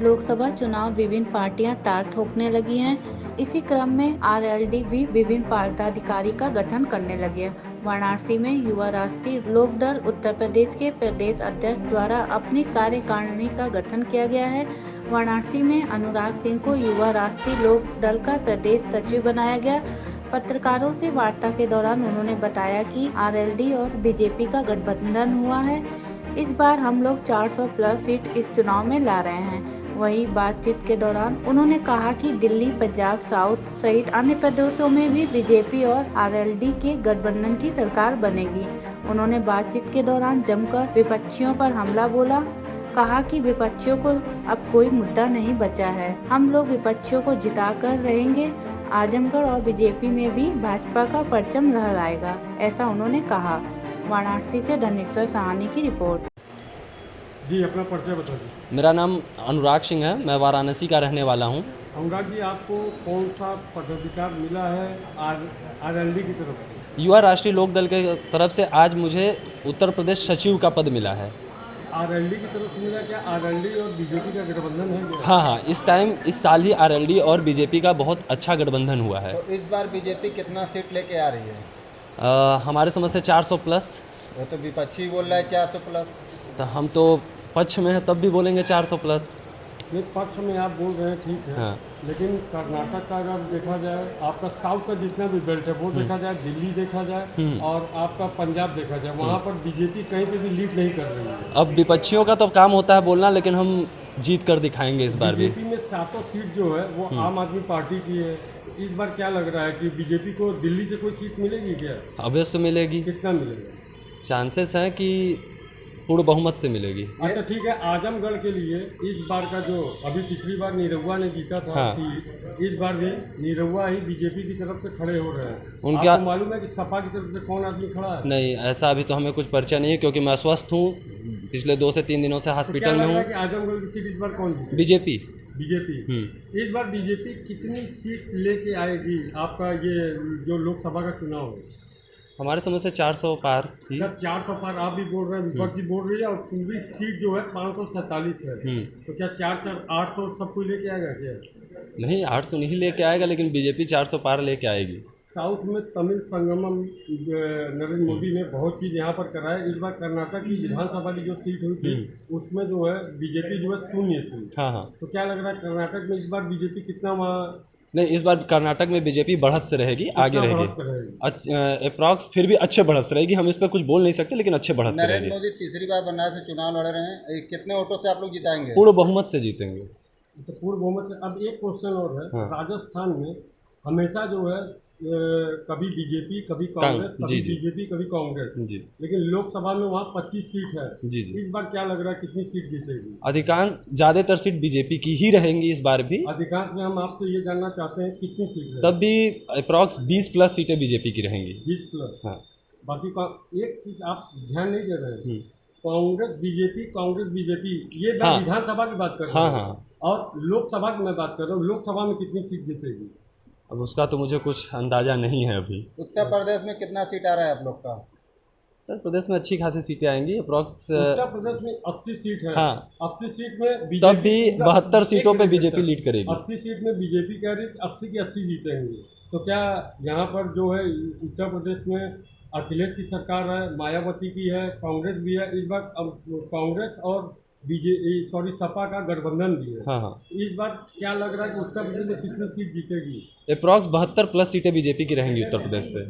लोकसभा चुनाव विभिन्न पार्टियां तार ठोकने लगी हैं। इसी क्रम में आरएलडी भी विभिन्न पदाधिकारी का गठन करने लगी है। वाराणसी में युवा राष्ट्रीय लोकदल उत्तर प्रदेश के प्रदेश अध्यक्ष द्वारा अपनी कार्यकारिणी का गठन किया गया है। वाराणसी में अनुराग सिंह को युवा राष्ट्रीय लोक दल का प्रदेश सचिव बनाया गया। पत्रकारों से वार्ता के दौरान उन्होंने बताया कि आरएलडी और बीजेपी का गठबंधन हुआ है। इस बार हम लोग 400 प्लस सीट इस चुनाव में ला रहे हैं। वहीं बातचीत के दौरान उन्होंने कहा कि दिल्ली, पंजाब, साउथ सहित अन्य प्रदेशों में भी बीजेपी और आरएलडी के गठबंधन की सरकार बनेगी। उन्होंने बातचीत के दौरान जमकर विपक्षियों पर हमला बोला। कहा कि विपक्षियों को अब कोई मुद्दा नहीं बचा है, हम लोग विपक्षियों को जिताकर रहेंगे। आजमगढ़ और बीजेपी में भी भाजपा का परचम लहराएगा, ऐसा उन्होंने कहा। वाराणसी से धनेश्वर साहनी की रिपोर्ट। जी, अपना परिचय बता दीजिए। मेरा नाम अनुराग सिंह है, मैं वाराणसी का रहने वाला हूँ। अनुराग जी, आपको कौन सा पदाधिकार मिला है आरएलडी की तरफ से? युवा राष्ट्रीय लोक दल के तरफ से आज मुझे उत्तर प्रदेश सचिव का पद मिला है। आरएलडी की तरफ से मिला? क्या आरएलडी और बीजेपी का गठबंधन है? हाँ, इस साल ही आरएलडी और बीजेपी का बहुत अच्छा गठबंधन हुआ है। तो इस बार बीजेपी कितना सीट लेके आ रही है? हमारे समझ से 400 प्लस। वो तो विपक्षी बोल रहा है 400 प्लस। तो हम तो पक्ष में है, तब भी बोलेंगे 400 प्लस। ये पक्ष में आप बोल रहे हैं, ठीक है। हाँ। लेकिन कर्नाटक का अगर देखा जाए, आपका साउथ का जितना भी बेल्ट है वो देखा जाए, दिल्ली देखा जाए और आपका पंजाब देखा जाए, वहाँ पर बीजेपी कहीं पे भी लीड नहीं कर रही है। अब विपक्षियों का तो काम होता है बोलना, लेकिन हम जीत कर दिखाएंगे इस बार भी। बीजेपी में 700 सीट जो है वो आम आदमी पार्टी की है। इस बार क्या लग रहा है कि बीजेपी को दिल्ली से कोई सीट मिलेगी क्या? अवश्य मिलेगी। कितना मिलेगा? चांसेस हैं कि पूर्ण बहुमत से मिलेगी। अच्छा, ठीक है। आजमगढ़ के लिए इस बार का जो अभी पिछली बार निरहुआ ने जीता था, हाँ। इस बार भी निरहुआ ही बीजेपी की तरफ से खड़े हो रहे हैं। उनका आपको मालूम है कि सपा की तरफ से कौन आदमी खड़ा है? नहीं, ऐसा अभी तो हमें कुछ परिचय नहीं है, क्योंकि मैं अस्वस्थ हूँ। पिछले 2 से 3 दिनों से हॉस्पिटल में हूँ। आजमगढ़ की सीट इस बार कौन जीती? बीजेपी। इस बार बीजेपी कितनी सीट लेके आएगी? आपका ये जो लोकसभा का चुनाव है, हमारे समझ से 400 पार थी। 400 पार आप भी बोल रहे हैं, विपक्षी बोल रही है, और पूरी सीट जो है 547 है। तो क्या 800 सब कुछ लेके आएगा क्या? नहीं, 800 नहीं लेके आएगा, लेकिन बीजेपी 400 पार लेके आएगी। साउथ में तमिल संगमम नरेंद्र मोदी ने बहुत चीज़ यहाँ पर कराया। इस बार कर्नाटक की विधानसभा की जो सीट हुई थी उसमें जो है बीजेपी जो है शून्य थी। हाँ। तो क्या लग रहा है कर्नाटक में इस बार बीजेपी कितना नहीं, इस बार कर्नाटक में बीजेपी बढ़त से रहेगी, आगे रहेगी। अप्रॉक्स फिर भी अच्छे बढ़त से रहेगी। हम इस पर कुछ बोल नहीं सकते, लेकिन अच्छे बढ़त से रहेगी। नरेंद्र मोदी तीसरी बार बनारस से चुनाव लड़ रहे हैं, कितने वोटों से आप लोग जिताएंगे? पूर्ण बहुमत से जीतेंगे। पूर्ण बहुमत से। अब एक क्वेश्चन और है। हाँ। राजस्थान में हमेशा जो है कभी बीजेपी, कभी कांग्रेस, कभी बीजेपी, कभी कांग्रेस, लेकिन लोकसभा में वहाँ 25 सीट है। इस बार क्या लग रहा है कितनी सीट जीतेगी? अधिकांश ज्यादातर सीट बीजेपी की ही रहेंगी इस बार भी। अधिकांश में हम आपसे ये जानना चाहते हैं कितनी सीट है? तब भी अप्रॉक्स 20 प्लस सीटें बीजेपी की रहेंगी। 20 प्लस। हाँ। बाकी एक चीज आप ध्यान नहीं दे रहे हैं, कांग्रेस बीजेपी ये विधानसभा की बात कर रहे हैं। हाँ। और लोकसभा की मैं बात कर रहा हूँ, लोकसभा में कितनी सीट जीतेगी? अब उसका तो मुझे कुछ अंदाजा नहीं है अभी। उत्तर प्रदेश में कितना सीट आ रहा है आप लोग का? उत्तर प्रदेश में अच्छी खासी सीटें आएंगी, अप्रॉक्स। उत्तर प्रदेश में 80 सीट है। हाँ। 80 सीट में तब भी 72 सीटों पे बीजेपी लीड करेगी। 80 सीट में बीजेपी कह रही 80 की 80 जीतेंगे। तो क्या यहाँ पर जो है उत्तर प्रदेश में अखिलेश की सरकार है, मायावती की है, कांग्रेस भी है। इस बार कांग्रेस और सपा का गठबंधन भी है। हाँ। इस बार क्या लग रहा है कि उत्तर प्रदेश में कितनी सीट जीतेगी? अप्रॉक्स 72 प्लस सीटें बीजेपी की रहेंगी उत्तर प्रदेश से।